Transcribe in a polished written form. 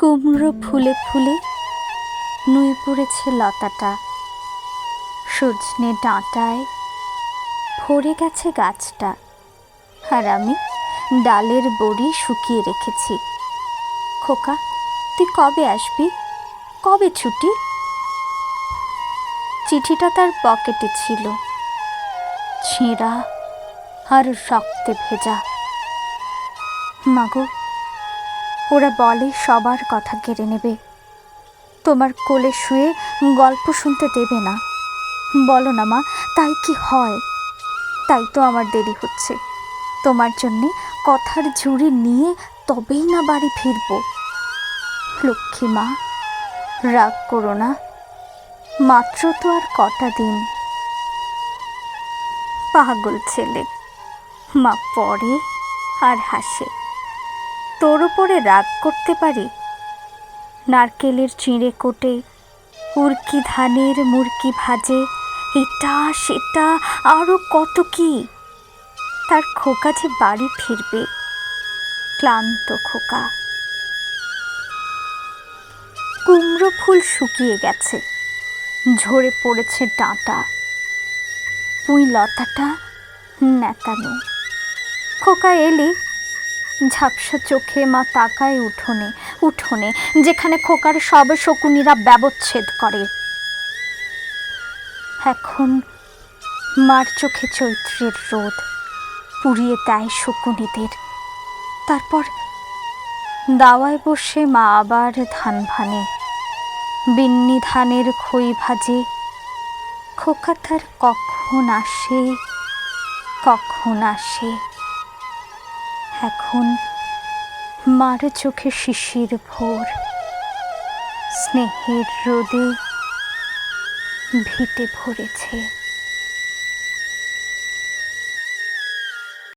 কুমড়ো ফুলে ফুলে নুয়ে পড়েছে লতাটা, সজনে ডাঁটায় ভরে গেছে গাছটা। আর আমি ডালের বড়ি শুকিয়ে রেখেছি। খোকা, তুই কবে আসবি? কবে ছুটি? চিঠিটা তার পকেটে ছিল, ছেঁড়া আর রক্তে ভেজা। মাগো, ওরা বলে সবার কথা কেড়ে নেবে, তোমার কোলে শুয়ে গল্প শুনতে দেবে না। বলো না মা, তাই কি হয়? তাই তো আমার দেরি হচ্ছে। তোমার জন্যে কথার ঝুড়ি নিয়ে তবেই না বাড়ি ফিরব। লক্ষ্মী মা, রাগ করো না, মাত্র তো আর কটা দিন। পাগল ছেলে, মা পড়ে আর হাসে। তোর ওপরে রাগ করতে পারি? নারকেলের চিঁড়ে কোটে, উড়কি ধানের মুরকি ভাজে, এটা সেটা আরও কত কি। তার খোকা যে বাড়ি ফিরবে, ক্লান্ত খোকা। কুমড়ো ফুল শুকিয়ে গেছে, ঝরে পড়েছে ডাঁটা। পুঁই লতাটা নেতানো। খোকা এলি, ঝাপসা চোখে মা তাকায় উঠোনে উঠোনে, যেখানে খোকার সব শকুনিরা ব্যবচ্ছেদ করে। এখন মার চোখে চৈত্রের রোদ পুড়িয়ে দেয় শকুনিদের। তারপর দাওয়ায় বসে মা আবার ধান ভানে, বিন্নি ধানের খই ভাজে। খোকা তার কখন আসে, কখন আসে। এখন মার চোখে শিশির ভোর, স্নেহের রোদে ভিটে ভরেছে।